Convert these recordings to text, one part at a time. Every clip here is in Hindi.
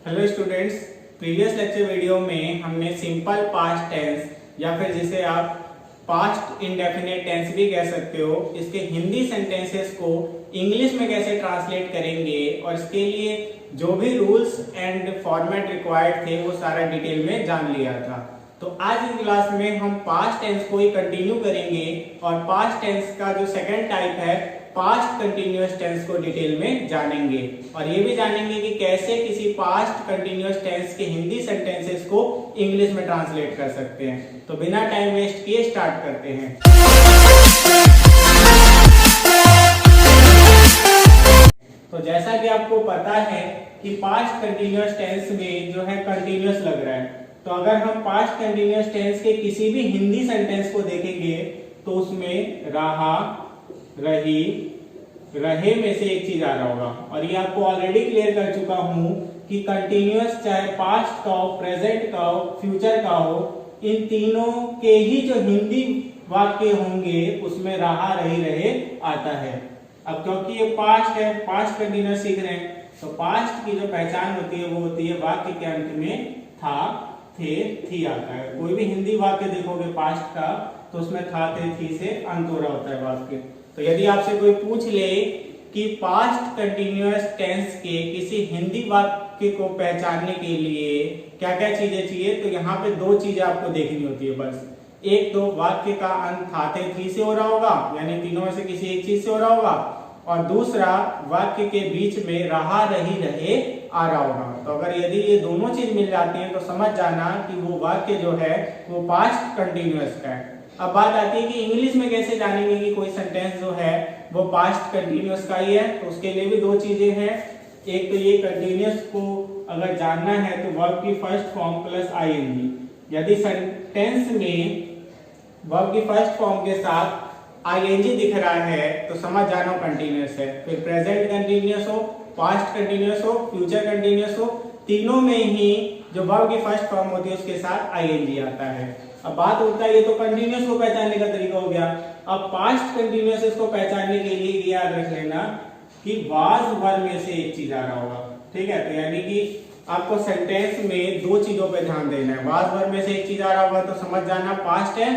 Hello students, previous lecture video में हमने सिंपल पास्ट टेंस या फिर जिसे आप पास्ट इंडेफिनिट टेंस भी कह सकते हो, इसके हिंदी सेंटेंसेस को इंग्लिश में कैसे ट्रांसलेट करेंगे और इसके लिए जो भी रूल्स एंड फॉर्मेट रिक्वायर्ड थे वो सारा डिटेल में जान लिया था। तो आज इस क्लास में हम पास्ट टेंस को ही कंटिन्यू करेंगे और पास्ट टेंस का जो सेकंड टाइप है पास्ट कंटिन्यूअस टेंस को डिटेल में जानेंगे और ये भी जानेंगे कि कैसे किसी पास्ट कंटिन्यूअस टेंस के हिंदी सेंटेंसेस को इंग्लिश में ट्रांसलेट कर सकते हैं। तो बिना टाइम वेस्ट किए स्टार्ट करते हैं। तो जैसा कि आपको पता है कि पास्ट कंटिन्यूअस टेंस में जो है कंटिन्यूअस लग रहा है, तो अगर हम पास्ट कंटिन्यूअस टेंस के किसी भी हिंदी सेंटेंस को देखेंगे तो उसमें रहा, रही, रहे में से एक चीज आ रहा होगा। और ये आपको ऑलरेडी क्लियर कर चुका हूं कि कंटिन्यूअस चाहे पास्ट का हो, प्रेजेंट का हो, फ्यूचर का हो, इन तीनों के ही जो हिंदी वाक्य होंगे उसमें रहा, रही, रहे आता है। अब क्योंकि ये पास्ट है, पास्ट कंटिन्यूअस सीख रहे हैं, तो पास्ट की जो पहचान होती है वो होती है वाक्य के अंत में था, थे, थी आता है। कोई भी हिंदी वाक्य देखोगे पास्ट का तो उसमें था, थे, थी से अंत हो रहा होता है वाक्य। तो यदि आपसे कोई पूछ ले कि पास्ट कंटिन्यूअस टेंस के किसी हिंदी वाक्य को पहचानने के लिए क्या क्या चीजें चाहिए, तो यहाँ पे दो चीजें आपको देखनी होती है बस। एक तो वाक्य का अंत था, थे, थी से हो रहा होगा, यानी तीनों में से किसी एक चीज से हो रहा होगा, और दूसरा वाक्य के बीच में रहा, रही, रहे आ रहा होगा। तो अगर यदि ये दोनों चीज मिल जाती हैं तो समझ जाना कि वो वाक्य जो है वो पास्ट कंटिन्यूअस का है। अब बात आती है कि इंग्लिश में कैसे जानेंगे कि कोई सेंटेंस जो है वो पास्ट कंटिन्यूअस का ही है। तो उसके लिए भी दो चीजें हैं। एक तो ये कंटिन्यूअस को अगर जानना है तो वर्ब की फर्स्ट फॉर्म प्लस आईएनजी। यदि सेंटेंस में वर्ब की फर्स्ट फॉर्म के साथ आईएनजी दिख रहा है तो समझ जाना कंटिन्यूअस है। फिर प्रेजेंट कंटिन्यूअस हो, पास्ट कंटिन्यूअस हो, फ्यूचर कंटिन्यूअस हो, तीनों में ही जो वर्ब की फर्स्ट फॉर्म होती है उसके साथ आईएनजी आता है। अब बात होता है, ये तो कंटिन्यूअस को पहचानने का तरीका हो गया। अब पास्ट कंटिन्यूअस को पहचानने के लिए याद रख लेना कि वाज वर्ब में से एक चीज आ रहा होगा, ठीक है। तो यानी कि आपको सेंटेंस में दो चीजों पे ध्यान देना है। वाज वर्ब में से एक चीज आ रहा होगा तो समझ जाना पास्ट है,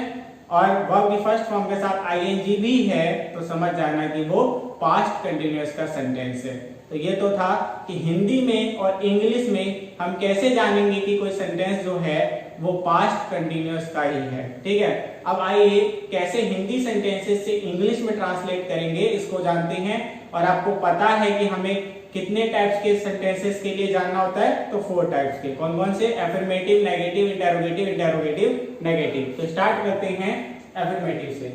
और वर्ब की फर्स्ट फॉर्म के साथ आईएनजी भी है तो समझ जाना कि वो पास्ट कंटिन्यूअस का सेंटेंस है। तो ये तो था कि हिंदी में और इंग्लिश में हम कैसे जानेंगे कि कोई सेंटेंस जो है वो पास्ट कंटिन्यूअस का ही है, ठीक है। अब आइए कैसे हिंदी सेंटेंसेस से इंग्लिश में ट्रांसलेट करेंगे इसको जानते हैं। और आपको पता है कि हमें कितने टाइप्स के सेंटेंसेस के लिए जानना होता है, तो 4 टाइप्स के। कौन कौन से? Affirmative, negative, interrogative, interrogative, negative. तो स्टार्ट करते हैं एफर्मेटिव से।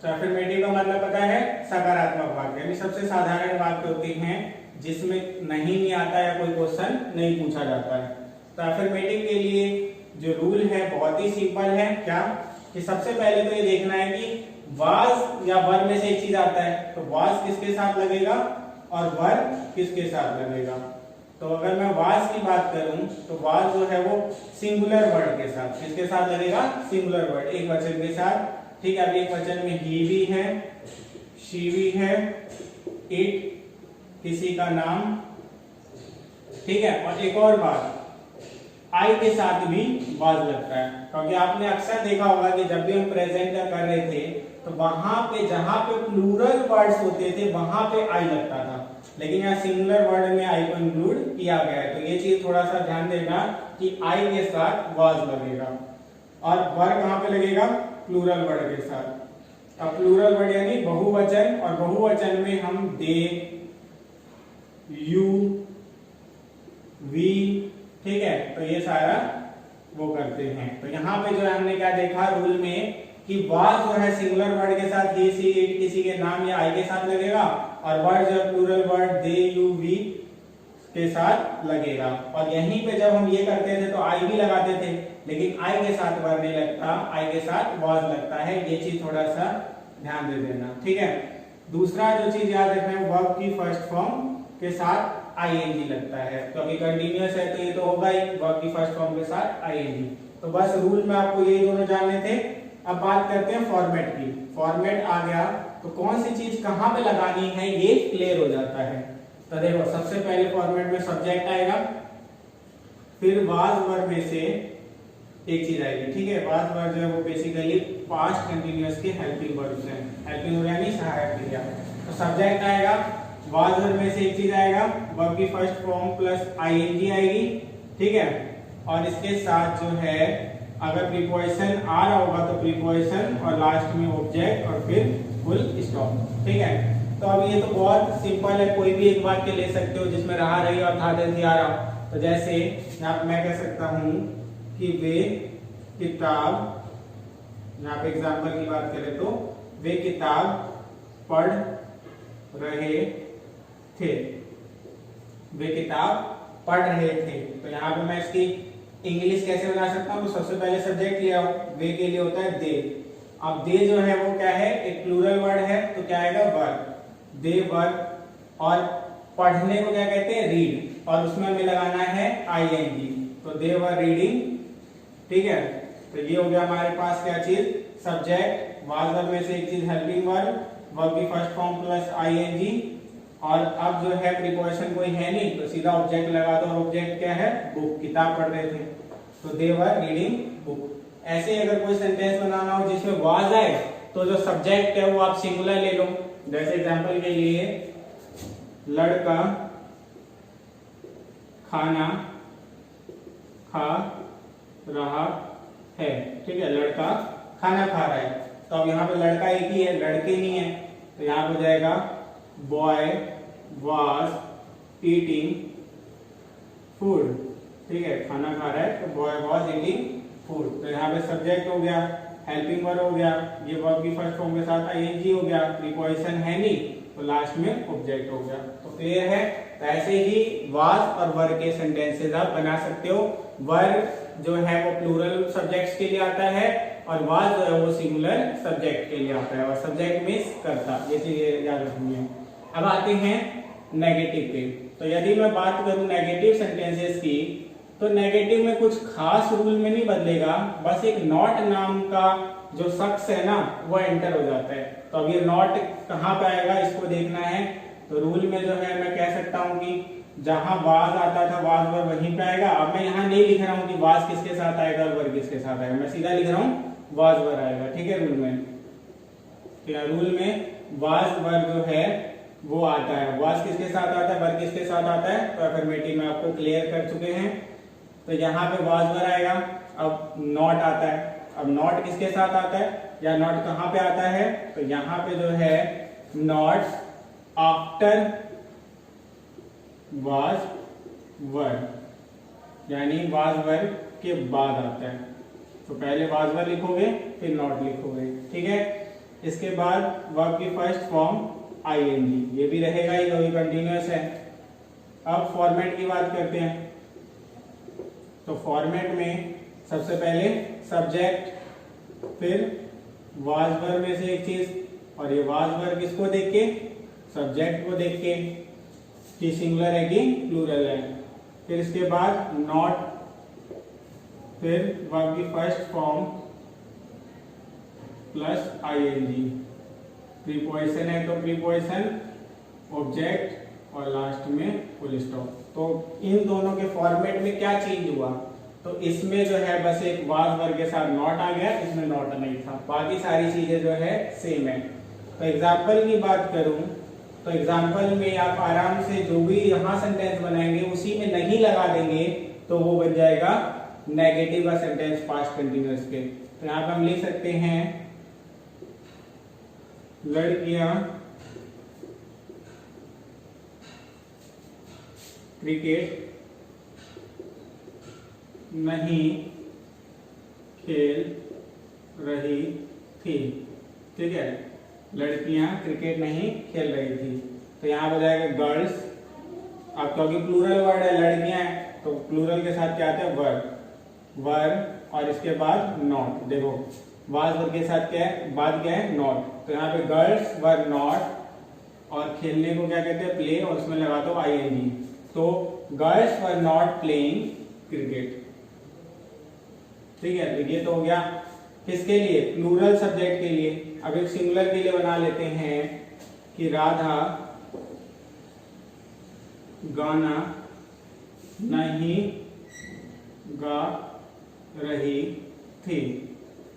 तो एफर्मेटिव का मतलब पता है सकारात्मक वाक्य, यानी सबसे साधारण वाक्य होते हैं जिसमें नहीं आता या कोई क्वेश्चन नहीं पूछा जाता है। तो एफर्मेटिव के लिए जो रूल है बहुत ही सिंपल है। क्या कि सबसे पहले तो ये देखना है कि वाज या वर्ब में से एक चीज आता है, तो वाज किसके साथ लगेगा और वर्ब किसके साथ लगेगा। तो अगर मैं वाज की बात करूं तो वाज जो है वो सिंगुलर वर्ड के साथ, किसके साथ लगेगा? सिंगुलर वर्ड, एक वचन के साथ, ठीक है। अब एक वचन में ही भी है, शी भी है, इट किसी का नाम, ठीक है। और एक और बात, आई के साथ भी वाज लगता है, क्योंकि आपने अक्सर देखा होगा कि जब भी हम प्रेजेंट का कर रहे थे तो वहां पे जहां पे प्लूरल वर्ड्स होते थे वहां पे आई लगता था, लेकिन यहाँ सिंगुलर वर्ड में आई को इंक्लूड किया गया है। तो ये चीज थोड़ा सा ध्यान देना कि आई के साथ वाज लगेगा। और वर्ब कहां पे लगेगा? प्लूरल वर्ड के साथ। अब प्लूरल वर्ड यानी बहुवचन, और बहुवचन में हम दे, यू, वी, ठीक है। तो ये सारा वो करते हैं। तो यहाँ पे जो है हमने क्या देखा रूल में कि वाज जो है सिंगुलर वर्ड के साथ ही, सी, इट किसी के नाम या आई के साथ लगेगा, और वर्ड जो है plural word they, you, we के साथ लगेगा। और यहीं पे जब हम ये करते थे तो आई भी लगाते थे, लेकिन आई के साथ वर्ड नहीं लगता, आई के साथ वाज लगता है। ये चीज थोड़ा सा ध्यान दे देना, ठीक है। दूसरा जो चीज याद रखना है, वर्ब की फर्स्ट फॉर्म के साथ आईएनजी लगता है, क्योंकि कंटिन्यूअस है तो ये तो होगा ही, वर्ब की फर्स्ट फॉर्म के साथ आईएनजी। तो बस रूल में आपको ये दोनों जानने थे। अब बात करते हैं फॉर्मेट की। फॉर्मेट आ गया तो कौन सी चीज कहां पे लगानी है ये क्लियर हो जाता है। तो देखो सबसे पहले फॉर्मेट में सब्जेक्ट आएगा, फिर वाज वर्ब में से एक चीज आएगी, ठीक है। वाज वर्ब जो है वो बेसिकली पास्ट कंटीन्यूअस के हेल्पिंग वर्ब्स हैं, हेल्पिंग वर्ब यानी सहायक क्रिया। तो सब्जेक्ट आएगा, वाज वर्ब में से एक चीज आएगा, वर्ब की फर्स्ट फॉर्म प्लस आईएनजी आएगी, ठीक है। और इसके साथ जो है अगर प्रीपोजिशन आ रहा होगा तो प्रीपोजिशन और लास्ट में ऑब्जेक्ट और फिर फुल स्टॉप, ठीक है। तो अब ये तो बहुत सिंपल है, कोई भी एक वाक्य ले सकते हो जिसमें रहा रही और था थी आ रहा। तो जैसे यहाँ मैं कह सकता हूं कि वे किताब, यहाँ पे एग्जाम्पल की बात करें तो वे किताब पढ़ रहे थे, वे किताब पढ़ रहे थे। तो यहाँ पे मैं इसकी इंग्लिश कैसे बना सकता हूँ, तो सबसे पहले सब्जेक्ट लिया हो, वे के लिए होता है दे। अब दे जो है वो क्या है, एक प्लूरल वर्ड है, तो क्या आएगा वर्ब, दे वर्ब। और पढ़ने को क्या कहते हैं, रीड, और उसमें हमें लगाना है आईएनजी, तो दे वर रीडिंग, ठीक है। तो ये हो गया हमारे पास क्या चीज, सब्जेक्ट, वाज वर्ब में से एक चीज हेल्पिंग वर्ब, वर्ब की फर्स्ट फॉर्म प्लस आईएनजी। और अब जो है प्रीपोजिशन कोई है नहीं तो सीधा ऑब्जेक्ट लगा दो, और ऑब्जेक्ट क्या है, बुक, किताब पढ़ रहे थे, तो दे वर रीडिंग बुक। ऐसे अगर कोई सेंटेंस बनाना हो जिसमें वाज आए तो जो सब्जेक्ट है वो आप सिंगुलर ले लो। जैसे एग्जांपल के लिए लड़का खाना खा रहा है, ठीक है, लड़का खाना खा रहा है। तो अब यहाँ पे लड़का एक ही है, लड़के नहीं है, तो यहाँ पे हो जाएगा बॉय वाज ईटिंग फूड, ठीक है, खाना खा रहा है तो बॉय वाज ईटिंग फूड। तो यहाँ पे सब्जेक्ट हो गया, हेल्पिंग वर्ब हो गया, ये वर्ब की फर्स्ट फॉर्म के साथ आईएनजी हो गया, प्रीपोजिशन है नहीं तो लास्ट में ऑब्जेक्ट हो गया। तो क्लियर है। तो ऐसे ही वाज और वर के सेंटेंसेस आप बना सकते हो। वर जो है वो प्लूरल सब्जेक्ट्स के लिए आता है और वाज जो है वो सिंगुलर सब्जेक्ट के लिए आता है, और सब्जेक्ट मिस करता, ये चीजें याद रखनी है। अब आते हैं नेगेटिव पे। तो यदि मैं बात करूं नेगेटिव सेंटेंसेस की, तो नेगेटिव में कुछ खास रूल में नहीं बदलेगा, बस एक नॉट नाम का जो शख्स है ना वो एंटर हो जाता है। तो अब ये नॉट कहाँ पे आएगा इसको देखना है। तो रूल में जो है मैं कह सकता हूँ कि जहां वाज आता था वाज वर वहीं पे आएगा। अब मैं यहाँ नहीं लिख रहा हूँ कि वाज किसके साथ आएगा और वर किसके साथ आएगा, मैं सीधा लिख रहा हूँ वाज वर आएगा, ठीक है। रूल में क्या, रूल में वाज वर जो है वो आता है, वाज किसके साथ आता है, वर किसके साथ आता है, तो अफर्मेटिव में आपको क्लियर कर चुके हैं। तो यहाँ पे वाज वर आएगा। अब नॉट आता है, अब नॉट किसके साथ आता है या नॉट कहाँ पे आता है, तो यहाँ पे जो है नॉट आफ्टर वाज वर, यानी वाज वर के बाद आता है। तो पहले वाज वर लिखोगे फिर नॉट लिखोगे, ठीक है। इसके बाद वर्ब की फर्स्ट फॉर्म आईएनजी, ये भी रहेगा ही, वो भी कंटिन्यूअस है। अब फॉर्मेट की बात करते हैं। तो फॉर्मेट में सबसे पहले सब्जेक्ट, फिर वाज वर्ब में से एक चीज, और ये वाज वर्ब किसको देख के, सब्जेक्ट को देख के कि सिंगुलर है कि प्लूरल है। फिर इसके बाद नॉट, फिर वर्ब की first form plus ING, preposition है तो प्रीपोजिशन, ऑब्जेक्ट और लास्ट में फुल स्टॉप। तो इन दोनों के फॉर्मेट में क्या चेंज हुआ, तो इसमें जो है बस एक वाज वर्ब के साथ नॉट आ गया, इसमें नॉट नहीं था, बाकी सारी चीजें जो है सेम है। तो एग्जाम्पल की बात करूं तो एग्जाम्पल में आप आराम से जो भी यहाँ सेंटेंस बनाएंगे उसी में नहीं लगा देंगे तो वो बन जाएगा नेगेटिव का सेंटेंस पास्ट कंटिन्यूअस के। तो यहाँ पे हम लिख सकते हैं लड़कियां क्रिकेट नहीं खेल रही थी, ठीक है, लड़कियां क्रिकेट नहीं खेल रही थी। तो यहाँ हो जाएगा गर्ल्स। अब क्योंकि प्लूरल वर्ड है, लड़कियां हैं, तो प्लूरल के साथ क्या आता है, वर्ब, वर्ब और इसके बाद नॉट। देखो वाज वर्ब के साथ क्या है, बाद क्या है, नॉट। तो यहाँ पे गर्ल्स वर नॉट, और खेलने को क्या कहते हैं, प्ले, और उसमें लगा दो आईएनजी। तो girls were not playing cricket, ठीक है। तो ये तो हो गया किसके लिए, प्लूरल सब्जेक्ट के लिए। अब एक सिंगुलर के लिए बना लेते हैं कि राधा गाना नहीं गा रही थी।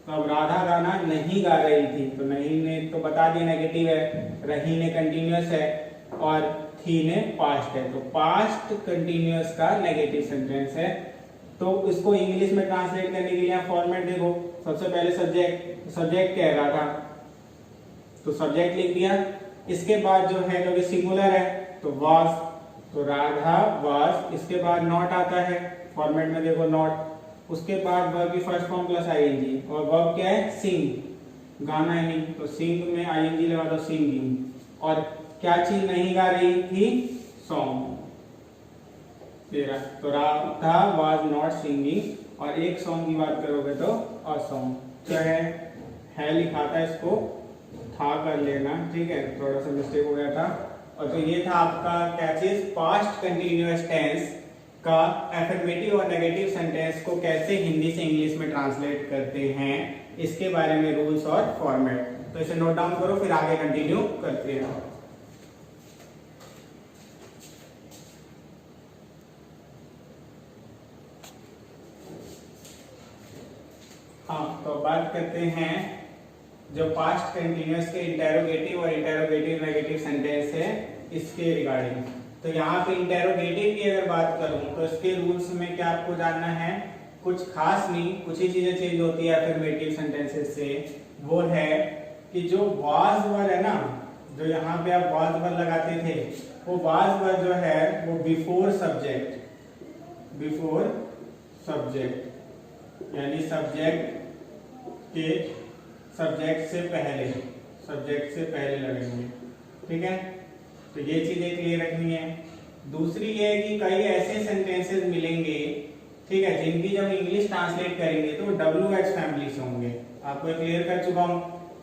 तो अब राधा गाना नहीं गा रही थी, तो नहीं ने तो बता दिया नेगेटिव है, रही ने कंटिन्यूअस है और थी ने पास्ट है। तो पास्ट कंटिन्यूअस का नेगेटिव सेंटेंस है। तो इसको इंग्लिश में ट्रांसलेट करने के लिए फॉर्मेट देखो, सबसे पहले सब्जेक्ट, सब्जेक्ट क्या है राधा, तो सब्जेक्ट लिख दिया। इसके बाद जो है क्योंकि सिंगुलर है तो वाज, तो राधा वाज। इसके बाद नॉट आता है, फॉर्मेट में देखो नॉट। उसके बाद वर्ब की फर्स्ट फॉर्म प्लस आईएनजी, और वर्ब क्या है सिंग, गाना ही, तो सिंग में आईएनजी लगा दो सिंगिंग। और क्या चीज नहीं गा रही थी, सॉन्ग तेरा, तो राधा वाज नॉट सिंगिंग। और एक सॉन्ग की बात करोगे तो अ सॉन्ग, क्या है लिखा था, इसको था कर लेना, ठीक है, थोड़ा सा मिस्टेक हो गया था। और तो ये था आपका क्या चीज, पास्ट कंटिन्यूअस टेंस का एफर्मेटिव और नेगेटिव सेंटेंस को कैसे हिंदी से इंग्लिश में ट्रांसलेट करते हैं, इसके बारे में रूल्स और फॉर्मेट। तो इसे नोट डाउन करो, फिर आगे कंटिन्यू करते हैं। हाँ, तो बात करते हैं जो पास्ट कंटिन्यूअस के इंटेरोगेटिव और इंटेरोगेटिव नेगेटिव सेंटेंस है इसके रिगार्डिंग। तो यहाँ पे इंटेरोगेटिव की अगर बात करूं तो इसके रूल्स में क्या आपको जानना है, कुछ खास नहीं, कुछ ही चीजें चेंज होती है अफर्मेटिव सेंटेंसेस से। वो है कि जो वाज वर्ड है ना, जो यहाँ पे आप वाज वर्ड लगाते थे, वो वाज वर्ड जो है वो बिफोर सब्जेक्ट, बिफोर सब्जेक्ट यानी सब्जेक्ट के, सब्जेक्ट से पहले, सब्जेक्ट से पहले लगेंगे, ठीक है। तो ये चीजें क्लियर रखनी है। दूसरी ये है कि कई ऐसे सेंटेंसेस मिलेंगे, ठीक है, जिनकी जब इंग्लिश ट्रांसलेट करेंगे तो WH फैमिली से होंगे। आपको क्लियर कर चुका हूं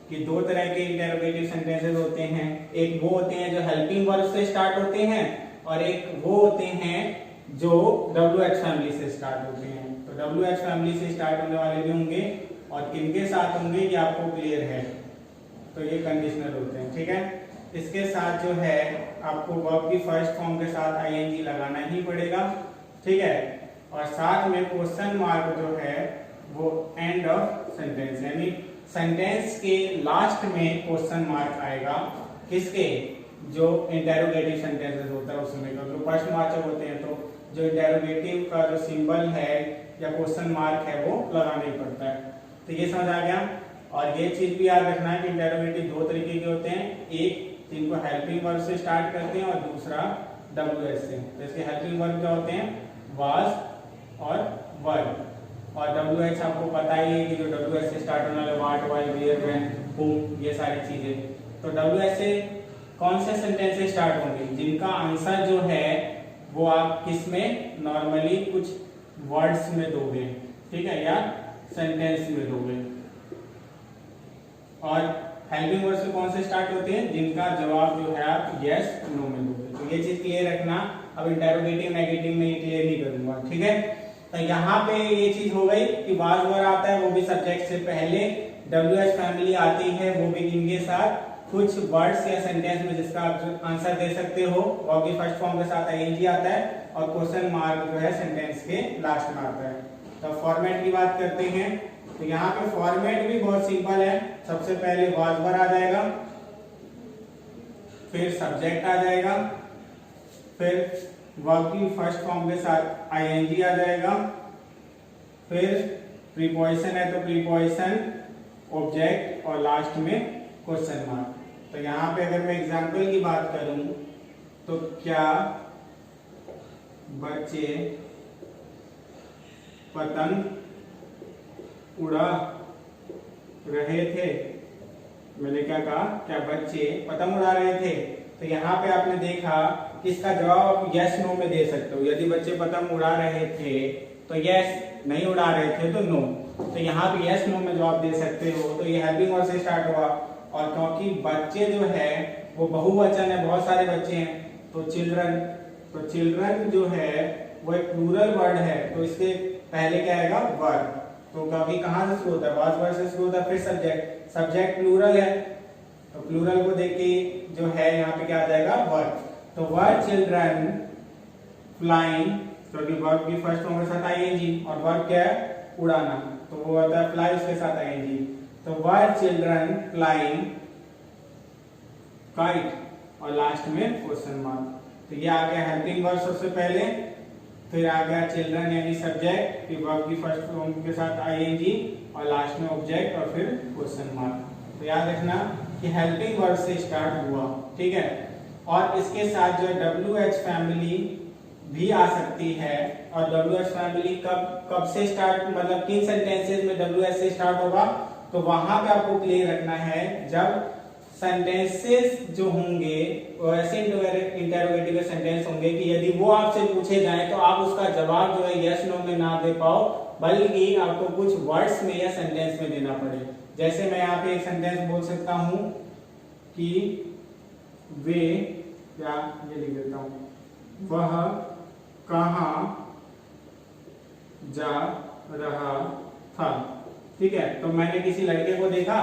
कि दो तरह के इंटेरोगेटिव सेंटेंसेस होते हैं, एक वो होते हैं जो हेल्पिंग वर्ब से स्टार्ट होते हैं और एक वो होते हैं जो WH फैमिली से स्टार्ट होते हैं। तो WH फैमिली से स्टार्ट होने वाले भी होंगे और किनके साथ होंगे ये आपको क्लियर है, तो ये कंडीशनल होते हैं, ठीक है। इसके साथ जो है आपको वर्ब की फर्स्ट फॉर्म के साथ आईएनजी लगाना ही पड़ेगा, ठीक है। और साथ में क्वेश्चन मार्क जो है वो एंड ऑफ सेंटेंस, यानी सेंटेंस के लास्ट में क्वेश्चन मार्क आएगा, किसके, जो इंटेरोगेटिव सेंटेंसेस होता है उसमें, क्योंकि प्रश्न वाचक होते हैं तो जो इंटेरोगेटिव का जो सिंबल है या क्वेश्चन मार्क है वो लगाना ही पड़ता है। तो ये समझ आ गया। और ये चीज भी याद रखना है कि इंटेरोगेटिव दो तरीके के होते हैं, एक जिनको हेल्पिंग वर्ब से स्टार्ट करते हैं और दूसरा WH से। तो इसके हेल्पिंग वर्ब क्या होते हैं, वाज और वर्ब, और WH आपको पता ही है कि जो WH से स्टार्ट होने वाले what, why, where, when, whom, ये सारी चीजें। तो WH से कौन से सेंटेंस से स्टार्ट होंगे, जिनका आंसर जो है वो आप किसमें नॉर्मली कुछ वर्ड्स में दोगे, ठीक है, या सेंटेंस में दोगे। और हेल्पिंग वर्ड से कौन से स्टार्ट होते हैं, जिनका जवाब जो है आप यस नो में दोगे। तो ये चीज क्लियर रखना। अब इंटेरोगेटिव नेगेटिव में ये क्लियर नहीं करूंगा, ठीक है। तो यहाँ पे ये चीज हो गई कि वाज वर्ड आता है वो भी सब्जेक्ट से पहले, WH फैमिली आती है वो भी इनके साथ, कुछ वर्ड्स या सेंटेंस में जिसका आप आंसर दे सकते हो वर्ब की फर्स्ट फॉर्म के साथ आईएनजी आता है, और क्वेश्चन मार्क जो है सेंटेंस के लास्ट में आता है। तो फॉर्मेट की बात करते हैं, तो यहाँ पे फॉर्मेट भी बहुत सिंपल है। सबसे पहले वाज वर्ड आ जाएगा, फिर सब्जेक्ट आ जाएगा, फिर वर्ब की फर्स्ट फॉर्म के साथ आईएनजी आ जाएगा, फिर प्रीपोजिशन है तो प्रीपोजिशन, ऑब्जेक्ट और लास्ट में क्वेश्चन मार्क। तो यहाँ पे अगर मैं एग्जांपल की बात करूं तो क्या बच्चे पतंग उड़ा रहे थे, मैंने क्या कहा, क्या बच्चे पतंग उड़ा रहे थे। तो यहाँ पे आपने देखा इसका जवाब आप यस नो में दे सकते हो। यदि बच्चे पतंग उड़ा रहे थे तो यस, नहीं उड़ा रहे थे तो नो। तो यहाँ पे यस नो में जवाब दे सकते हो। तो ये हेल्पिंग वर्ड से स्टार्ट हुआ, और क्योंकि बच्चे जो है वो बहुवचन है, बहुत सारे बच्चे हैं, तो चिल्ड्रन, तो चिल्ड्रन जो है वो एक प्लूरल वर्ड है, तो इसके पहले क्या आएगा, वर्ब। तो क्योंकि कहाँ से शुरू होता है, वाज वर्ड से शुरू होता है, फिर सब्जेक्ट, सब्जेक्ट प्लूरल है, तो प्लूरल को देख के जो है यहाँ पे क्या आ जाएगा, वर्ब। तो वर्ड चिल्ड्रन फ्लाइंग, क्योंकि वर्ब की फर्स्ट फॉर्म के साथ आईएनजी और वर्ब क्या है उड़ाना, तो वो होता है फ्लाई उसके साथ आईएनजी। तो वर चिल्ड्रन फ्लाइंग काइट और लास्ट में क्वेश्चन मार्क। तो ये आ गया हेल्पिंग वर्ब सबसे पहले, फिर आ गया चिल्ड्रन यानी सब्जेक्ट, फिर वर्ब की फर्स्ट फॉर्म के साथ आईएनजी और लास्ट में ऑब्जेक्ट और फिर क्वेश्चन मार्क। तो याद रखना कि हेल्पिंग वर्ब से स्टार्ट हुआ, ठीक है। और इसके साथ जो है WH फैमिली भी आ सकती है। और WH फैमिली कब से स्टार्ट, मतलब किन सेंटेंसेस में WH से स्टार्ट होगा, तो वहां पे आपको क्लियर रखना है जब सेंटेंसेस जो होंगे वो ऐसे इंटरोगेटिव सेंटेंस होंगे कि यदि वो आपसे पूछे जाएं तो आप उसका जवाब जो है यस नो में ना दे पाओ, बल्कि आपको कुछ वर्ड्स में या सेंटेंस में देना पड़े। जैसे मैं यहाँ पे एक सेंटेंस बोल सकता हूं कि वे, या ये लिख देता हूं, वह कहाँ जा रहा था, ठीक है। तो मैंने किसी लड़के को देखा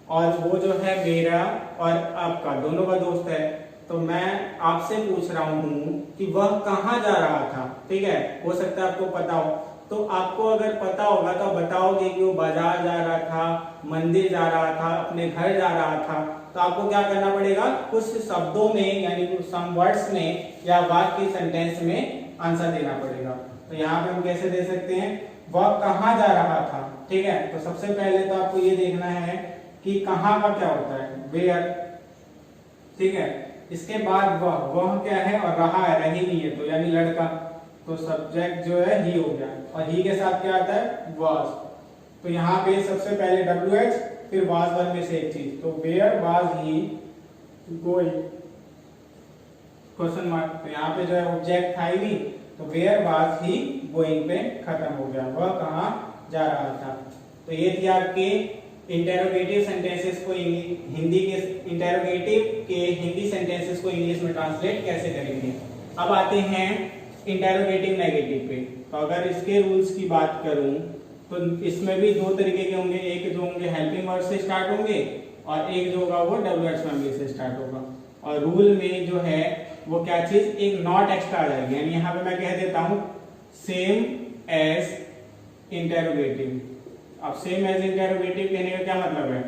और वो जो है मेरा और आपका दोनों का दोस्त है, तो मैं आपसे पूछ रहा हूं कि वह कहाँ जा रहा था, ठीक है। हो सकता है आपको पता हो, तो आपको अगर पता होगा तो बताओगे कि वो बाजार जा रहा था, मंदिर जा रहा था, अपने घर जा रहा था। तो आपको क्या करना पड़ेगा, कुछ शब्दों में यानी कुछ सम वर्ड्स में या वाक्य सेंटेंस में आंसर देना पड़ेगा। तो यहाँ पे हम कैसे दे सकते हैं, वह कहाँ जा रहा था, ठीक है। तो सबसे पहले तो आपको ये देखना है कि कहाँ का क्या होता है, वेयर, ठीक है। इसके बाद वह क्या है और रहा है, रही नहीं है, तो यानी लड़का, तो सब्जेक्ट जो है ही हो गया और ही के साथ क्या आता है वाज। तो यहाँ पे सबसे पहले WH फिर वाज वर्ब में से एक चीज, तो where was he going, question mark. तो यहाँ पे जो है ऑब्जेक्ट था ही नहीं, तो वेयर वाज ही गोइंग पे खत्म हो गया, वह कहाँ जा रहा था। तो ये थी आपके इंटेरोगेटिव सेंटेंसेस को हिंदी के इंटेरोगेटिव के हिंदी सेंटेंसेस को इंग्लिश में ट्रांसलेट कैसे करेंगे। अब आते हैं इंटेरोगेटिव नेगेटिव पे। तो अगर इसके रूल्स की बात करूं तो इसमें भी दो तरीके के होंगे, एक जो होंगे हेल्पिंग वर्ड से स्टार्ट होंगे और एक जो होगा वो WH फैमिली से स्टार्ट होगा। और रूल में जो है वो क्या चीज, एक नॉट एक्स्ट्रा आ जाएगी, यानी यहाँ पे मैं कह देता हूं सेम एज इंटेरोगेटिव। अब सेम एज इंटेरोगेटिव कहने का क्या मतलब है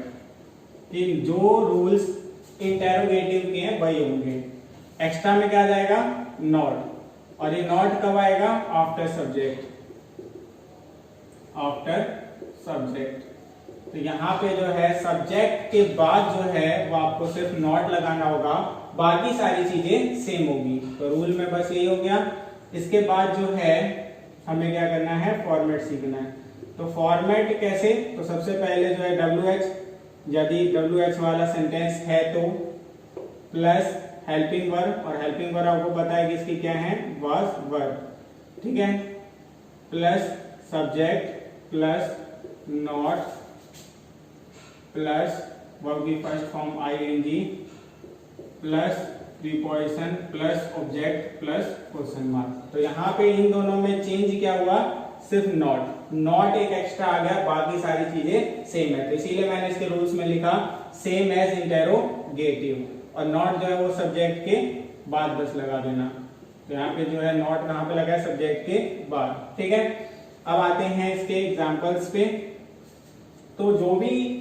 कि जो रूल्स इंटेरोगेटिव के हैं वही होंगे, एक्स्ट्रा में क्या आ जाएगा नॉट, और ये नॉट कब आएगा, आफ्टर सब्जेक्ट, आफ्टर सब्जेक्ट। तो यहाँ पे जो है सब्जेक्ट के बाद जो है वो आपको सिर्फ नॉट लगाना होगा, बाकी सारी चीजें सेम होगी। तो रूल में बस यही हो गया। इसके बाद जो है हमें क्या करना है, फॉर्मेट सीखना है। तो फॉर्मेट कैसे, तो सबसे पहले जो है WH, यदि WH वाला सेंटेंस है तो प्लस हेल्पिंग वर्ब, और हेल्पिंग वर्ब आपको पता है कि इसकी क्या है वाज वर्ब, ठीक है, plus subject plus not plus verb की first form ING plus preposition plus object plus question mark. तो यहाँ पे इन दोनों में चेंज क्या हुआ, सिर्फ नॉट एक एक्स्ट्रा आ गया, बाकी सारी चीजें सेम है। तो इसीलिए मैंने इसके रूल्स में लिखा सेम एज इंटेरोगेटिव, और नॉट जो है वो सब्जेक्ट के बाद बस लगा देना। तो यहाँ पे जो है नॉट कहाँ पे लगा है, सब्जेक्ट के बाद, ठीक है। अब आते हैं इसके एग्जांपल्स पे। तो जो भी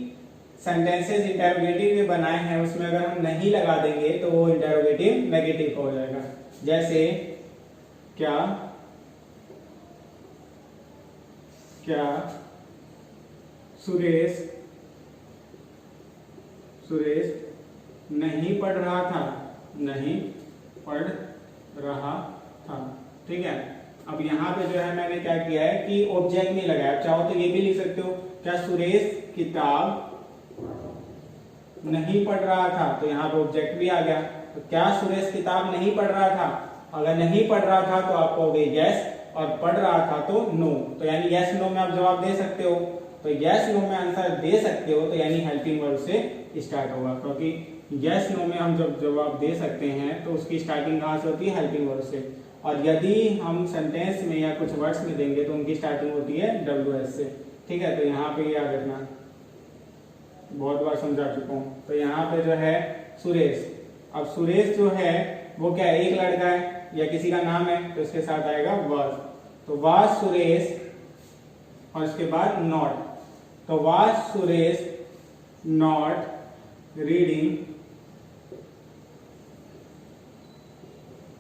सेंटेंसेस इंटेरोगेटिव के बनाए हैं उसमें अगर हम नहीं लगा देंगे तो वो इंटेरोगेटिव नेगेटिव हो जाएगा। जैसे क्या सुरेश नहीं पढ़ रहा था, नहीं पढ़ रहा था, ठीक है। अब यहाँ पे जो है मैंने क्या किया है कि ऑब्जेक्ट नहीं लगाया, चाहो तो ये भी लिख सकते हो, क्या सुरेश किताब नहीं पढ़ रहा था, तो यहाँ पे ऑब्जेक्ट भी आ गया। तो क्या सुरेश किताब नहीं पढ़ रहा था, अगर नहीं पढ़ रहा था तो आप कहोगे यस, और पढ़ रहा था तो नो। तो यानी यस नो में आप जवाब दे सकते हो, तो यस नो में आंसर दे सकते हो, तो यानी हेल्पिंग वर्ब से स्टार्ट होगा, क्योंकि यस नो में हम जब जवाब दे सकते हैं तो उसकी स्टार्टिंग कहाँ से होती है, हेल्पिंग वर्ब से। और यदि हम सेंटेंस में या कुछ वर्ड्स में देंगे तो उनकी स्टार्टिंग होती है WH से, ठीक है। तो यहाँ पे याद रखना, बहुत बार समझा चुका हूँ। तो यहाँ पे जो है सुरेश, अब सुरेश जो है वो क्या है, एक लड़का है या किसी का नाम है, तो इसके साथ आएगा वाज। तो वाज सुरेश और इसके बाद नॉट, तो was Suresh not reading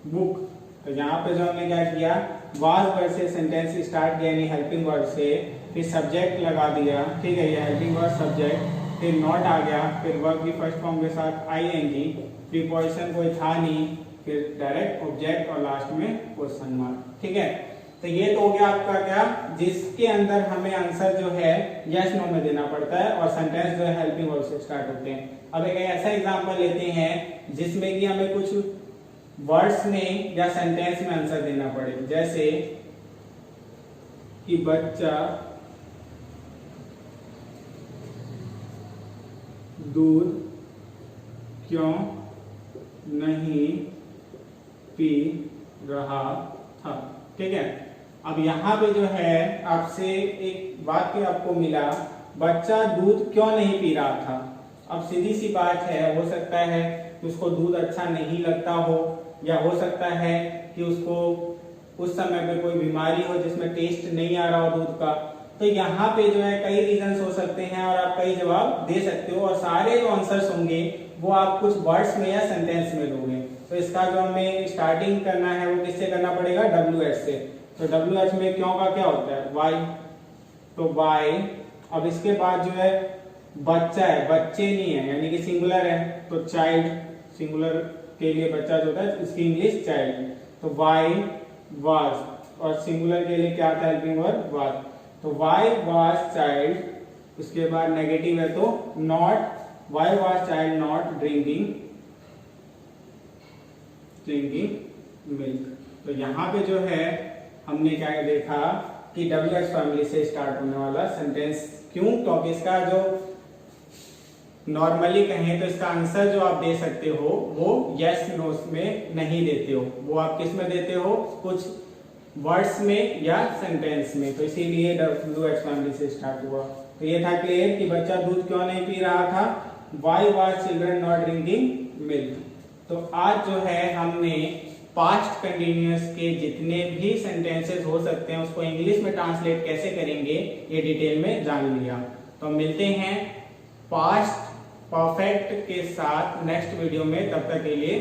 book. तो यहाँ पे जो हमने क्या किया, वाज वर्ड से सेंटेंस स्टार्ट किया यानी हेल्पिंग वर्ड से, फिर सब्जेक्ट लगा दिया, ठीक है, ये हेल्पिंग वर्ड सब्जेक्ट, फिर नॉट आ गया, फिर वर्ब की फर्स्ट फॉर्म के साथ आईएनजी, प्रीपोजिशन कोई था नहीं, फिर डायरेक्ट ऑब्जेक्ट और लास्ट में क्वेश्चन मार्क, ठीक है। तो ये तो हो गया आपका क्या, जिसके अंदर हमें आंसर जो है यस नो में देना पड़ता है और सेंटेंस जो है हेल्पिंग वर्ड से स्टार्ट होते हैं। अब एक ऐसा एग्जांपल लेते हैं जिसमें कि हमें कुछ वर्ड्स में या सेंटेंस में आंसर देना पड़े, जैसे कि बच्चा दूध क्यों नहीं पी रहा था, ठीक है। अब यहाँ पे जो है आपसे एक वाक्य आपको मिला, बच्चा दूध क्यों नहीं पी रहा था। अब सीधी सी बात है, हो सकता है कि उसको दूध अच्छा नहीं लगता हो, या हो सकता है कि उसको उस समय पे कोई बीमारी हो जिसमें टेस्ट नहीं आ रहा हो दूध का। तो यहाँ पे जो है कई रीजंस हो सकते हैं और आप कई जवाब दे सकते हो, और सारे जो आंसर्स होंगे वो आप कुछ वर्ड्स में या सेंटेंस में दोगे। तो इसका जो हमें स्टार्टिंग करना है वो किससे करना पड़ेगा, WH से। तो WH में क्यों का क्या होता है, वाई, तो वाई। अब इसके बाद जो है बच्चा है, बच्चे नहीं है यानी कि सिंगुलर है, तो चाइल्ड, सिंगुलर के लिए बच्चा जो होता है इसकी इंग्लिश चाइल्ड, तो वाई वाज, और सिंगुलर के लिए क्या आता है हेल्पिंग वर्ब वाज, तो वाई वाज चाइल्ड। उसके बाद नेगेटिव है तो not, why was child not drinking milk. तो यहाँ पे जो है हमने क्या देखा कि WH फैमिली से स्टार्ट होने वाला सेंटेंस, क्यों, क्योंकि इसका जो नॉर्मली कहें तो इसका आंसर जो आप दे सकते हो वो यस नो में नहीं देते हो, वो आप किस में देते हो, कुछ वर्ड्स में या सेंटेंस में। तो इसीलिए WH फैमिली से स्टार्ट हुआ। तो ये था क्लियर कि बच्चा दूध क्यों नहीं पी रहा था, why was children not drinking milk. तो आज जो है हमने पास्ट कंटिन्यूअस के जितने भी सेंटेंसेस हो सकते हैं उसको इंग्लिश में ट्रांसलेट कैसे करेंगे ये डिटेल में जान लिया। तो मिलते हैं पास्ट परफेक्ट के साथ नेक्स्ट वीडियो में, तब तक के लिए